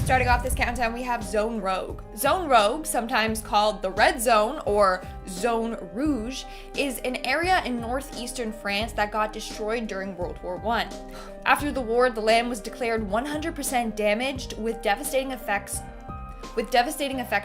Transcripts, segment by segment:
Starting off this countdown, we have Zone Rogue. Zone Rogue, sometimes called the Red Zone or Zone Rouge, is an area in northeastern France that got destroyed during World War I. After the war, the land was declared 100% damaged with devastating effects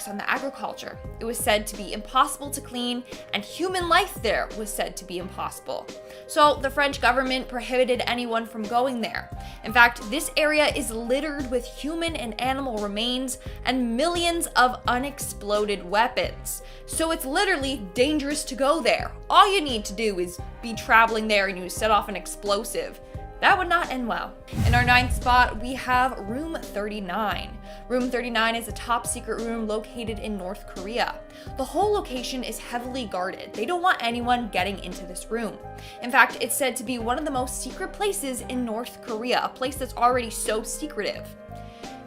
on the agriculture. It was said to be impossible to clean, and human life there was said to be impossible. So the French government prohibited anyone from going there. In fact, this area is littered with human and animal remains and millions of unexploded weapons. So it's literally dangerous to go there. All you need to do is be traveling there and you set off an explosive. That would not end well. In our 9th spot, we have Room 39. Room 39 is a top secret room located in North Korea. The whole location is heavily guarded. They don't want anyone getting into this room. In fact, it's said to be one of the most secret places in North Korea, a place that's already so secretive.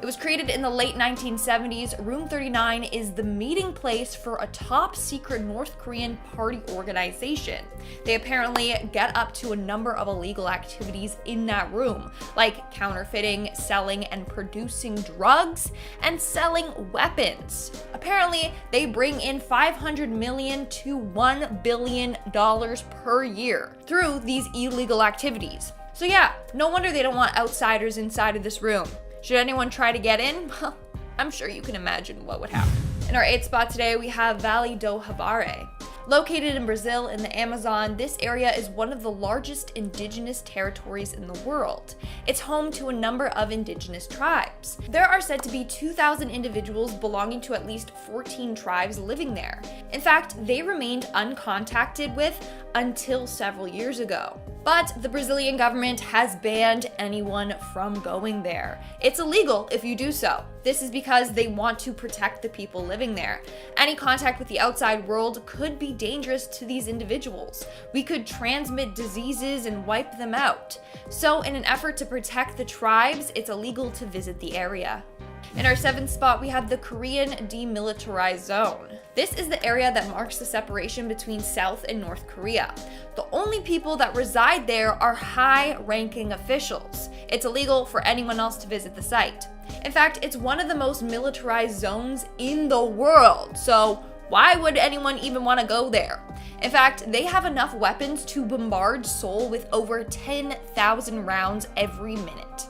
It was created in the late 1970s. Room 39 is the meeting place for a top secret North Korean party organization. They apparently get up to a number of illegal activities in that room, like counterfeiting, selling and producing drugs, and selling weapons. Apparently, they bring in $500 million to $1 billion per year through these illegal activities. So yeah, no wonder they don't want outsiders inside of this room. Should anyone try to get in? Well, I'm sure you can imagine what would happen. In our 8th spot today, we have Vale do Javari. Located in Brazil in the Amazon, this area is one of the largest indigenous territories in the world. It's home to a number of indigenous tribes. There are said to be 2,000 individuals belonging to at least 14 tribes living there. In fact, they remained uncontacted with until several years ago. But the Brazilian government has banned anyone from going there. It's illegal if you do so. This is because they want to protect the people living there. Any contact with the outside world could be dangerous to these individuals. We could transmit diseases and wipe them out. So in an effort to protect the tribes, it's illegal to visit the area. In our 7th spot, we have the Korean Demilitarized Zone. This is the area that marks the separation between South and North Korea. The only people that reside there are high-ranking officials. It's illegal for anyone else to visit the site. In fact, it's one of the most militarized zones in the world, so why would anyone even want to go there? In fact, they have enough weapons to bombard Seoul with over 10,000 rounds every minute.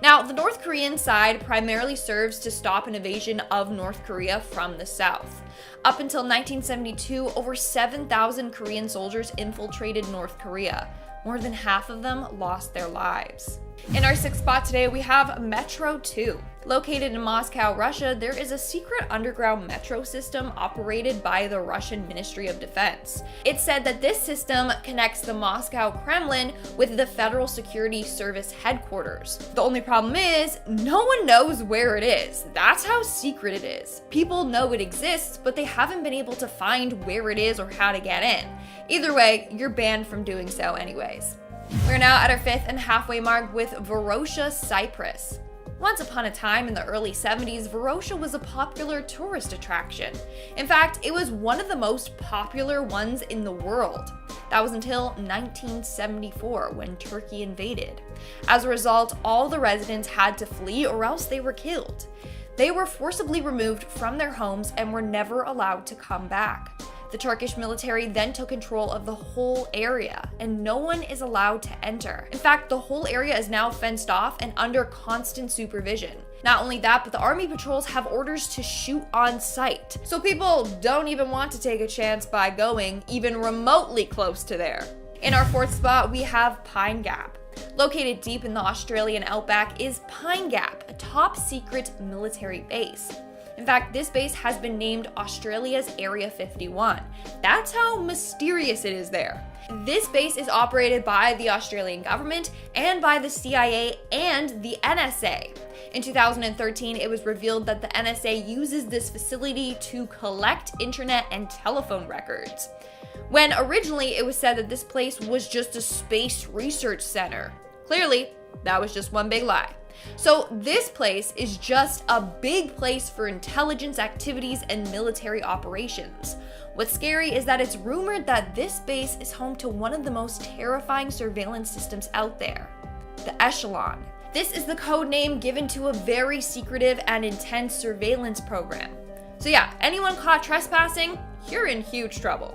Now, the North Korean side primarily serves to stop an invasion of North Korea from the south. Up until 1972, over 7,000 Korean soldiers infiltrated North Korea. More than half of them lost their lives. In our 6th spot today, we have Metro 2. Located in Moscow, Russia, there is a secret underground metro system operated by the Russian Ministry of Defense. It's said that this system connects the Moscow Kremlin with the Federal Security Service headquarters. The only problem is, no one knows where it is. That's how secret it is. People know it exists, but they haven't been able to find where it is or how to get in. Either way, you're banned from doing so anyways. We're now at our 5th and halfway mark with Varosha, Cyprus. Once upon a time in the early 70s, Varosha was a popular tourist attraction. In fact, it was one of the most popular ones in the world. That was until 1974 when Turkey invaded. As a result, all the residents had to flee or else they were killed. They were forcibly removed from their homes and were never allowed to come back. The Turkish military then took control of the whole area, and no one is allowed to enter. In fact, the whole area is now fenced off and under constant supervision. Not only that, but the army patrols have orders to shoot on sight. So people don't even want to take a chance by going even remotely close to there. In our 4th spot, we have Pine Gap. Located deep in the Australian outback is Pine Gap, a top secret military base. In fact, this base has been named Australia's Area 51. That's how mysterious it is there. This base is operated by the Australian government and by the CIA and the NSA. In 2013, it was revealed that the NSA uses this facility to collect internet and telephone records, when originally it was said that this place was just a space research center. Clearly, that was just one big lie. So this place is just a big place for intelligence activities and military operations. What's scary is that it's rumored that this base is home to one of the most terrifying surveillance systems out there, the Echelon. This is the code name given to a very secretive and intense surveillance program. So yeah, anyone caught trespassing, you're in huge trouble.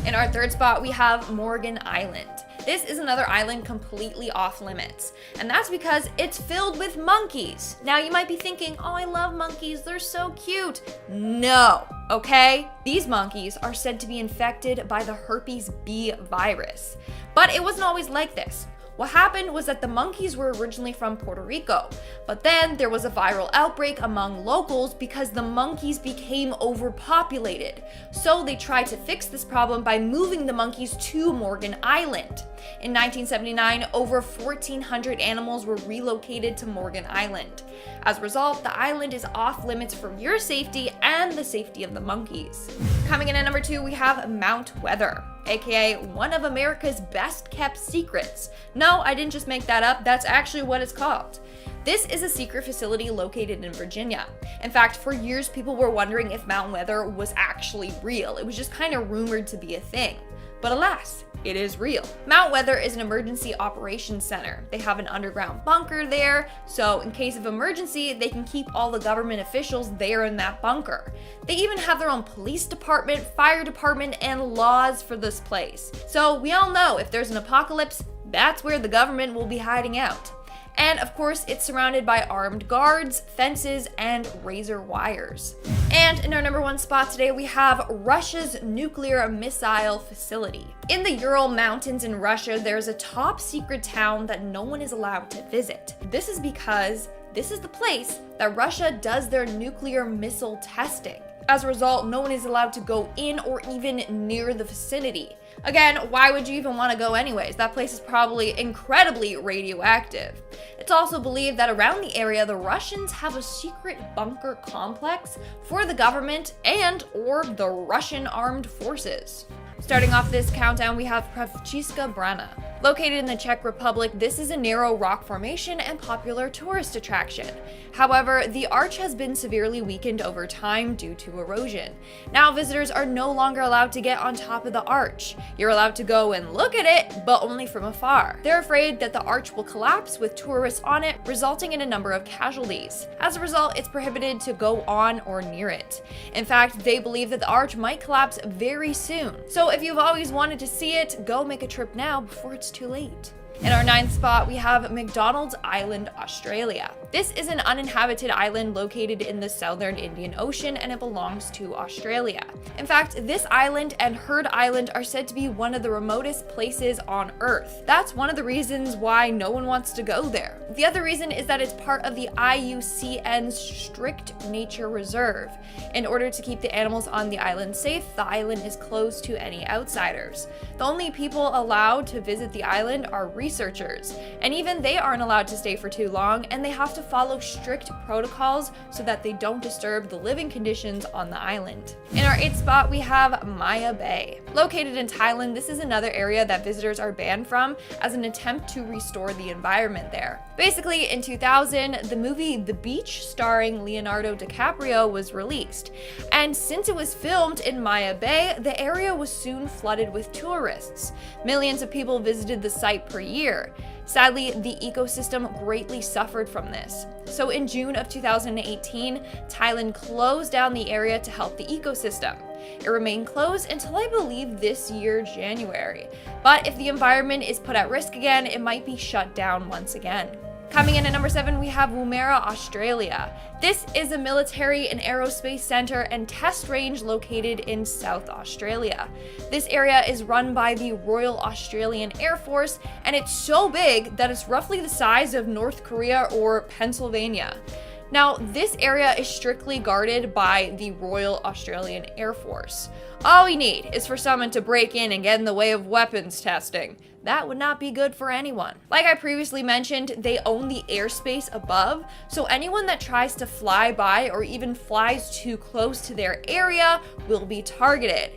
In our third spot, we have Morgan Island. This is another island completely off limits, and that's because it's filled with monkeys. Now you might be thinking, oh, I love monkeys, they're so cute. No, okay? These monkeys are said to be infected by the herpes B virus, but it wasn't always like this. What happened was that the monkeys were originally from Puerto Rico, but then there was a viral outbreak among locals because the monkeys became overpopulated. So they tried to fix this problem by moving the monkeys to Morgan Island. In 1979, over 1,400 animals were relocated to Morgan Island. As a result, the island is off limits for your safety and the safety of the monkeys. Coming in at number 2, we have Mount Weather, aka one of America's best kept secrets. No, I didn't just make that up, that's actually what it's called. This is a secret facility located in Virginia. In fact, for years people were wondering if Mount Weather was actually real. It was just kind of rumored to be a thing. But alas, it is real. Mount Weather is an emergency operations center. They have an underground bunker there, so in case of emergency, they can keep all the government officials there in that bunker. They even have their own police department, fire department, and laws for this place. So we all know if there's an apocalypse, that's where the government will be hiding out. And of course, it's surrounded by armed guards, fences, and razor wires. And in our number 1 spot today, we have Russia's nuclear missile facility. In the Ural Mountains in Russia, there's a top secret town that no one is allowed to visit. This is because this is the place that Russia does their nuclear missile testing. As a result, no one is allowed to go in or even near the vicinity. Again, why would you even want to go anyways? That place is probably incredibly radioactive. It's also believed that around the area, the Russians have a secret bunker complex for the government and or the Russian armed forces. Starting off this countdown, we have Pravčiška Brana. Located in the Czech Republic, this is a narrow rock formation and popular tourist attraction. However, the arch has been severely weakened over time due to erosion. Now visitors are no longer allowed to get on top of the arch. You're allowed to go and look at it, but only from afar. They're afraid that the arch will collapse with tourists on it, resulting in a number of casualties. As a result, it's prohibited to go on or near it. In fact, they believe that the arch might collapse very soon. So if you've always wanted to see it, go make a trip now before it's too late. In our 9th spot, we have McDonald's Island, Australia. This is an uninhabited island located in the southern Indian Ocean, and it belongs to Australia. In fact, this island and Heard Island are said to be one of the remotest places on Earth. That's one of the reasons why no one wants to go there. The other reason is that it's part of the IUCN's strict nature reserve. In order to keep the animals on the island safe, the island is closed to any outsiders. The only people allowed to visit the island are researchers, and even they aren't allowed to stay for too long, and they have to follow strict protocols so that they don't disturb the living conditions on the island. In our 8th spot, we have Maya Bay. Located in Thailand, this is another area that visitors are banned from as an attempt to restore the environment there. Basically, in 2000, the movie The Beach, starring Leonardo DiCaprio, was released. And since it was filmed in Maya Bay, the area was soon flooded with tourists. Millions of people visited the site per year. Sadly, the ecosystem greatly suffered from this. So in June of 2018, Thailand closed down the area to help the ecosystem. It remained closed until I believe this year, January. But if the environment is put at risk again, it might be shut down once again. Coming in at number 7, we have Woomera, Australia. This is a military and aerospace center and test range located in South Australia. This area is run by the Royal Australian Air Force, and it's so big that it's roughly the size of North Korea or Pennsylvania. Now, this area is strictly guarded by the Royal Australian Air Force. All we need is for someone to break in and get in the way of weapons testing. That would not be good for anyone. Like I previously mentioned, they own the airspace above, so anyone that tries to fly by or even flies too close to their area will be targeted.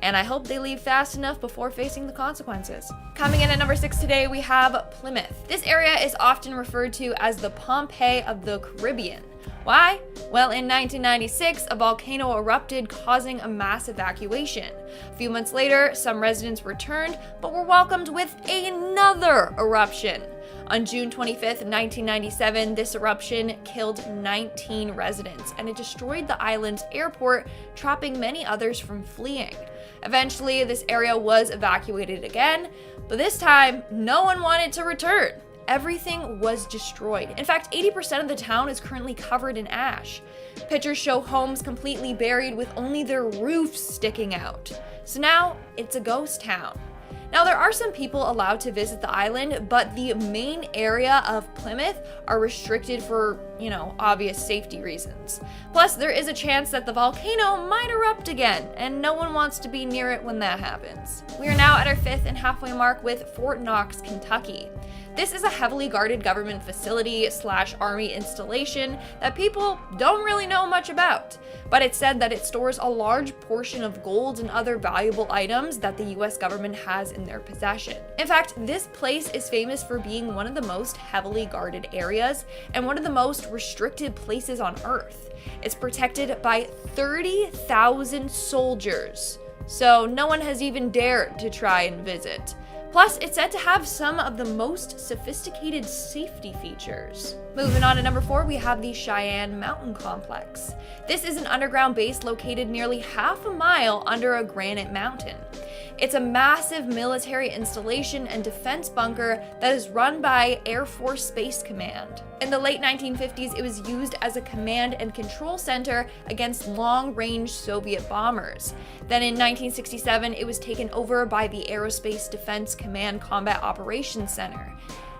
And I hope they leave fast enough before facing the consequences. Coming in at number 6 today, we have Plymouth. This area is often referred to as the Pompeii of the Caribbean. Why? Well, in 1996, a volcano erupted, causing a mass evacuation. A few months later, some residents returned, but were welcomed with another eruption. On June 25th, 1997, this eruption killed 19 residents, and it destroyed the island's airport, trapping many others from fleeing. Eventually, this area was evacuated again, but this time, no one wanted to return. Everything was destroyed. In fact, 80% of the town is currently covered in ash. Pictures show homes completely buried with only their roofs sticking out. So now, it's a ghost town. Now, there are some people allowed to visit the island, but the main area of Plymouth are restricted for, obvious safety reasons. Plus, there is a chance that the volcano might erupt again, and no one wants to be near it when that happens. We are now at our 5th and halfway mark with Fort Knox, Kentucky. This is a heavily guarded government facility / army installation that people don't really know much about, but it's said that it stores a large portion of gold and other valuable items that the US government has in their possession. In fact, this place is famous for being one of the most heavily guarded areas and one of the most restricted places on Earth. It's protected by 30,000 soldiers, so no one has even dared to try and visit. Plus, it's said to have some of the most sophisticated safety features. Moving on to number 4, we have the Cheyenne Mountain Complex. This is an underground base located nearly half a mile under a granite mountain. It's a massive military installation and defense bunker that is run by Air Force Space Command. In the late 1950s, it was used as a command and control center against long-range Soviet bombers. Then in 1967, it was taken over by the Aerospace Defense Command Combat Operations Center.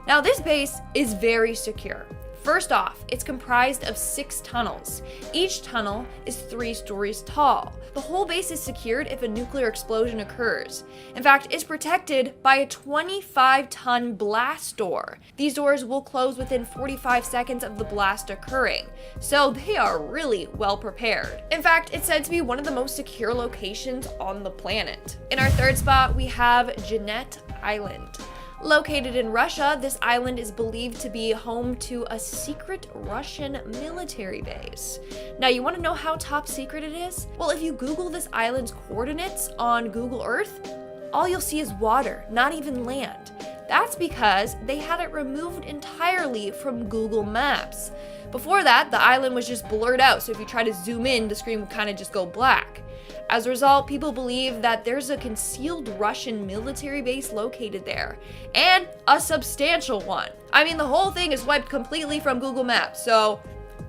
Now, this base is very secure. First off, it's comprised of 6 tunnels. Each tunnel is 3 stories tall. The whole base is secured if a nuclear explosion occurs. In fact, it's protected by a 25-ton blast door. These doors will close within 45 seconds of the blast occurring, so they are really well prepared. In fact, it's said to be one of the most secure locations on the planet. In our 3rd spot, we have Jeannette Island. Located in Russia, this island is believed to be home to a secret Russian military base. Now, you want to know how top secret it is? Well, if you Google this island's coordinates on Google Earth, all you'll see is water, not even land. That's because they had it removed entirely from Google Maps. Before that, the island was just blurred out, so if you try to zoom in, the screen would kind of just go black. As a result, people believe that there's a concealed Russian military base located there, and a substantial one. I mean, the whole thing is wiped completely from Google Maps, so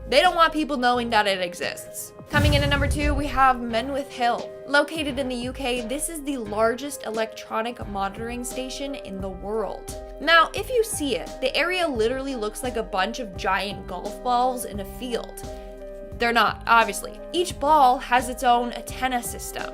they don't want people knowing that it exists. Coming in at number 2, we have Menwith Hill. Located in the UK, this is the largest electronic monitoring station in the world. Now, if you see it, the area literally looks like a bunch of giant golf balls in a field. They're not, obviously. Each ball has its own antenna system,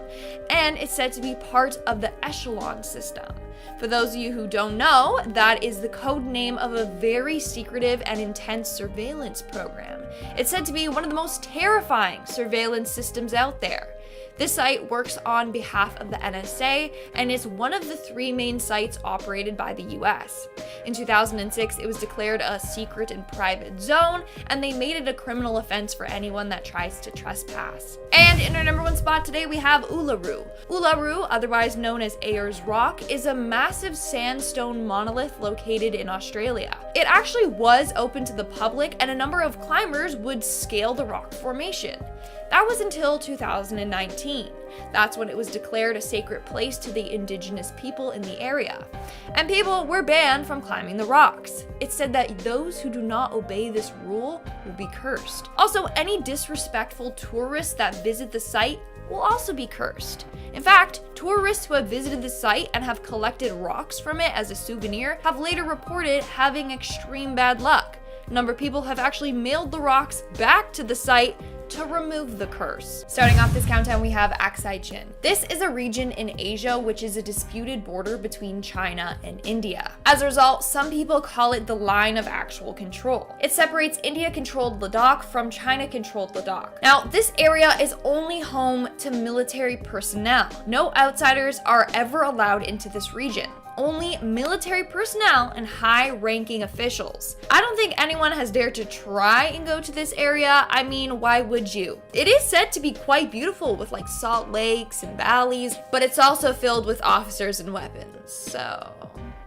and it's said to be part of the Echelon system. For those of you who don't know, that is the code name of a very secretive and intense surveillance program. It's said to be one of the most terrifying surveillance systems out there. This site works on behalf of the NSA and is one of the 3 main sites operated by the US. In 2006, it was declared a secret and private zone, and they made it a criminal offense for anyone that tries to trespass. And in our number 1 spot today, we have Uluru. Uluru, otherwise known as Ayers Rock, is a massive sandstone monolith located in Australia. It actually was open to the public, and a number of climbers would scale the rock formation. That was until 2019. That's when it was declared a sacred place to the indigenous people in the area. And people were banned from climbing the rocks. It's said that those who do not obey this rule will be cursed. Also, any disrespectful tourists that visit the site will also be cursed. In fact, tourists who have visited the site and have collected rocks from it as a souvenir have later reported having extreme bad luck. A number of people have actually mailed the rocks back to the site to remove the curse. Starting off this countdown, we have Aksai Chin. This is a region in Asia which is a disputed border between China and India. As a result, some people call it the line of actual control. It separates India-controlled Ladakh from China-controlled Ladakh. Now, this area is only home to military personnel. No outsiders are ever allowed into this region. Only military personnel and high-ranking officials. I don't think anyone has dared to try and go to this area. I mean, why would you? It is said to be quite beautiful with like salt lakes and valleys, but it's also filled with officers and weapons, so...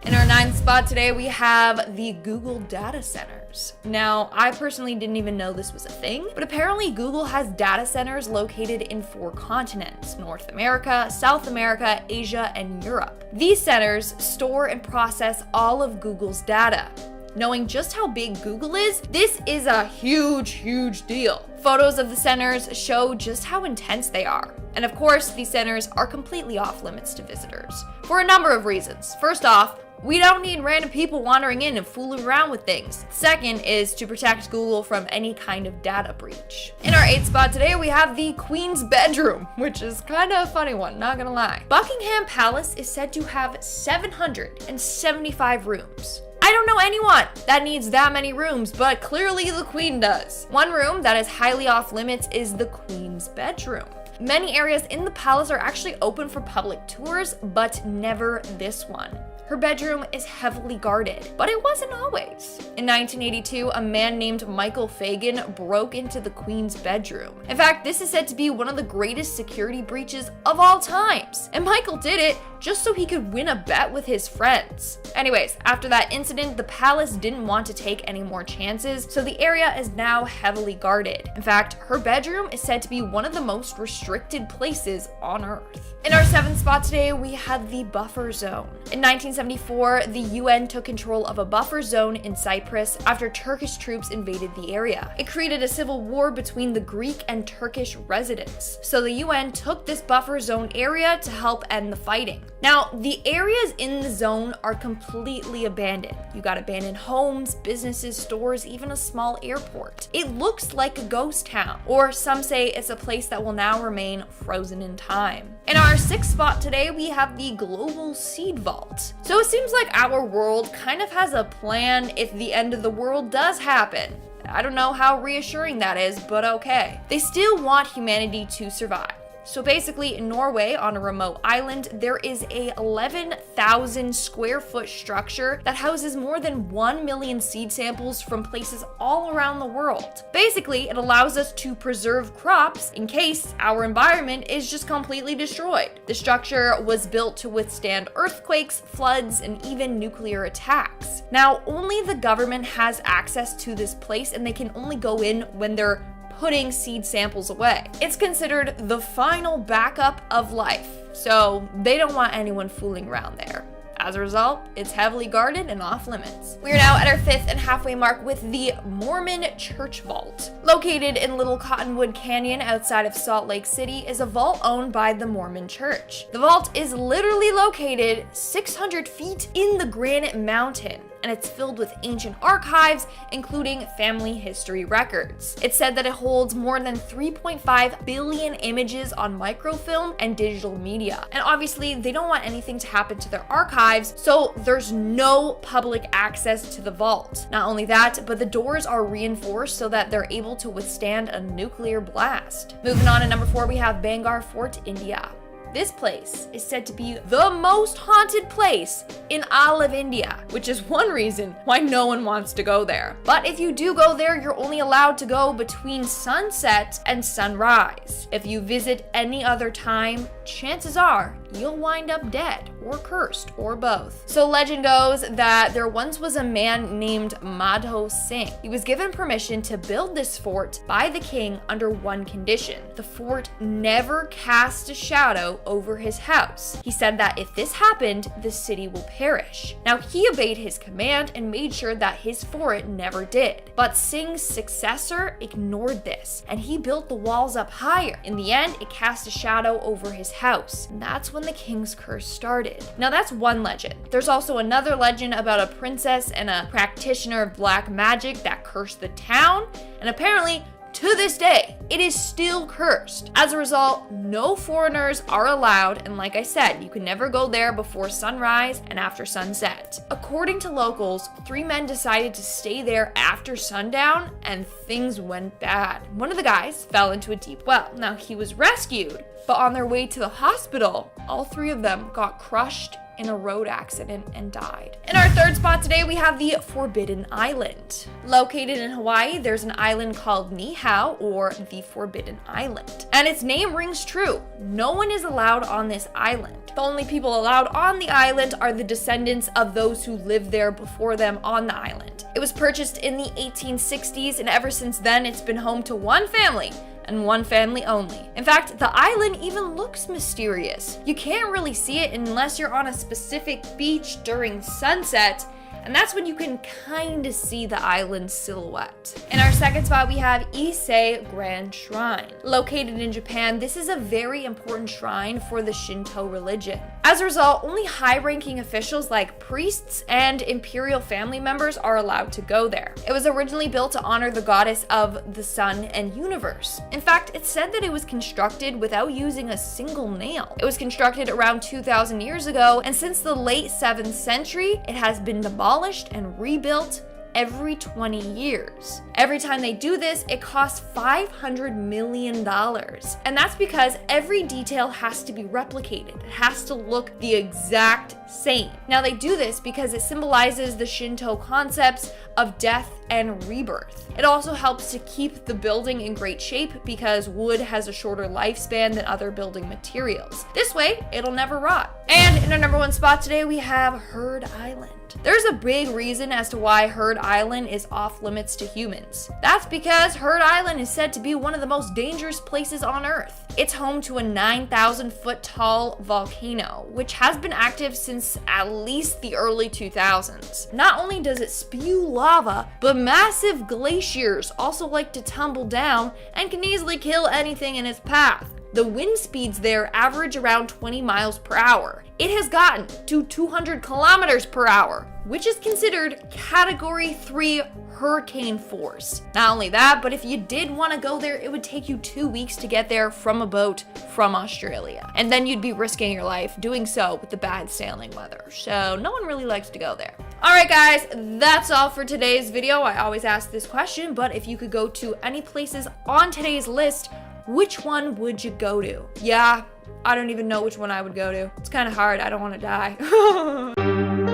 In our 9th spot today, we have the Google data centers. Now, I personally didn't even know this was a thing, but apparently Google has data centers located in 4 continents: North America, South America, Asia, and Europe. These centers store and process all of Google's data. Knowing just how big Google is, this is a huge deal. Photos of the centers show just how intense they are. And of course, these centers are completely off limits to visitors for a number of reasons. First off, we don't need random people wandering in and fooling around with things. Second is to protect Google from any kind of data breach. In our 8th spot today, we have the Queen's bedroom, which is kind of a funny one, not gonna lie. Buckingham Palace is said to have 775 rooms. I don't know anyone that needs that many rooms, but clearly the Queen does. One room that is highly off limits is the Queen's bedroom. Many areas in the palace are actually open for public tours, but never this one. Her bedroom is heavily guarded, but it wasn't always. In 1982, a man named Michael Fagan broke into the Queen's bedroom. In fact, this is said to be one of the greatest security breaches of all times. And Michael did it just so he could win a bet with his friends. Anyways, after that incident, the palace didn't want to take any more chances, so the area is now heavily guarded. In fact, her bedroom is said to be one of the most restricted places on Earth. In our 7th spot today, we had the buffer zone. In 1974, the UN took control of a buffer zone in Cyprus after Turkish troops invaded the area. It created a civil war between the Greek and Turkish residents. So the UN took this buffer zone area to help end the fighting. Now, the areas in the zone are completely abandoned. You got abandoned homes, businesses, stores, even a small airport. It looks like a ghost town, or some say it's a place that will now remain frozen in time. In our 6th spot today, we have the Global Seed Vault. So it seems like our world kind of has a plan if the end of the world does happen. I don't know how reassuring that is, but okay. They still want humanity to survive. So basically, in Norway, on a remote island, there is a 11,000 square foot structure that houses more than 1 million seed samples from places all around the world. Basically, it allows us to preserve crops in case our environment is just completely destroyed. The structure was built to withstand earthquakes, floods, and even nuclear attacks. Now, only the government has access to this place, and they can only go in when they're putting seed samples away. It's considered the final backup of life, so they don't want anyone fooling around there. As a result, it's heavily guarded and off limits. We are now at our 5th and halfway mark with the Mormon Church Vault. Located in Little Cottonwood Canyon outside of Salt Lake City is a vault owned by the Mormon Church. The vault is literally located 600 feet in the Granite Mountain, and it's filled with ancient archives, including family history records. It's said that it holds more than 3.5 billion images on microfilm and digital media. And obviously, they don't want anything to happen to their archives, so there's no public access to the vault. Not only that, but the doors are reinforced so that they're able to withstand a nuclear blast. Moving on to number 4, we have Bangor Fort, India. This place is said to be the most haunted place in all of India, which is one reason why no one wants to go there. But if you do go there, you're only allowed to go between sunset and sunrise. If you visit any other time, chances are you'll wind up dead or cursed or both. So legend goes that there once was a man named Madho Singh. He was given permission to build this fort by the king under one condition. The fort never cast a shadow over his house. He said that if this happened, the city will perish. Now he obeyed his command and made sure that his fort never did. But Singh's successor ignored this, and he built the walls up higher. In the end, it cast a shadow over his house, and that's when the king's curse started. Now that's one legend. There's also another legend about a princess and a practitioner of black magic that cursed the town, and apparently to this day, it is still cursed. As a result, no foreigners are allowed, and like I said, you can never go there before sunrise and after sunset. According to locals, 3 men decided to stay there after sundown, and things went bad. One of the guys fell into a deep well. Now, he was rescued, but on their way to the hospital, all 3 of them got crushed in a road accident and died. In our third spot today, we have the Forbidden Island. Located in Hawaii, there's an island called Niihau, or the Forbidden Island. And its name rings true. No one is allowed on this island. The only people allowed on the island are the descendants of those who lived there before them on the island. It was purchased in the 1860s, and ever since then, it's been home to one family, and one family only. In fact, the island even looks mysterious. You can't really see it unless you're on a specific beach during sunset, and that's when you can kind of see the island's silhouette. In our second spot, we have Ise Grand Shrine. Located in Japan, this is a very important shrine for the Shinto religion. As a result, only high-ranking officials like priests and imperial family members are allowed to go there. It was originally built to honor the goddess of the sun and universe. In fact, it's said that it was constructed without using a single nail. It was constructed around 2,000 years ago, and since the late 7th century, it has been demolished and rebuilt every 20 years. Every time they do this, it costs $500 million. And that's because every detail has to be replicated. It has to look the exact same. Now they do this because it symbolizes the Shinto concepts of death and rebirth. It also helps to keep the building in great shape because wood has a shorter lifespan than other building materials. This way, it'll never rot. And in our number one spot today, we have Heard Island. There's a big reason as to why Heard Island is off limits to humans. That's because Heard Island is said to be one of the most dangerous places on Earth. It's home to a 9,000 foot tall volcano, which has been active since at least the early 2000s. Not only does it spew lava, but massive glaciers also like to tumble down and can easily kill anything in its path. The wind speeds there average around 20 miles per hour. It has gotten to 200 kilometers per hour, which is considered Category 3 hurricane force. Not only that, but if you did want to go there, it would take you 2 weeks to get there from a boat from Australia. And then you'd be risking your life doing so with the bad sailing weather. So no one really likes to go there. Alright guys, that's all for today's video. I always ask this question, but if you could go to any places on today's list, which one would you go to? Yeah, I don't even know which one I would go to. It's kind of hard. I don't want to die.